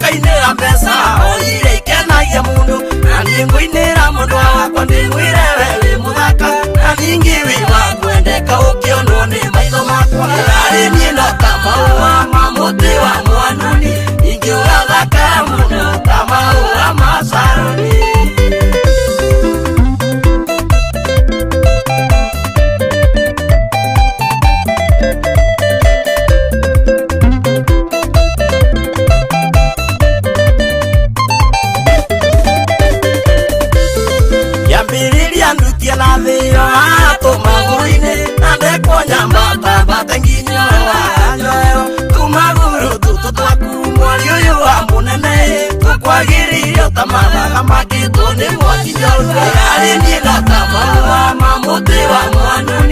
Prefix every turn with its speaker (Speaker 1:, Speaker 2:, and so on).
Speaker 1: ukainira mbeca o iria ikenagia mundu na niĩ ngũinĩra mũndũ wakwa ndĩmwĩre we wĩ mũthaka na ningĩ wĩ wa kwendeka ũkĩonwo nĩ maitho makwa arĩ niĩ no ta maũa ma mũtĩ wa mwanuni ningĩ ũgathakara mũno ta maũa ma Saroni. Yambiriria ndutie na thio atumaguru-inĩ na ndekwo mbata nginya wanjoyo tumaguru tutu twaku mwari ũyũ wa mũnene tũkwagĩrĩire ta mathaga makĩtwo nĩ mwaki njorua arĩ niĩ no ta maũa ma mũtĩ wa mwanuni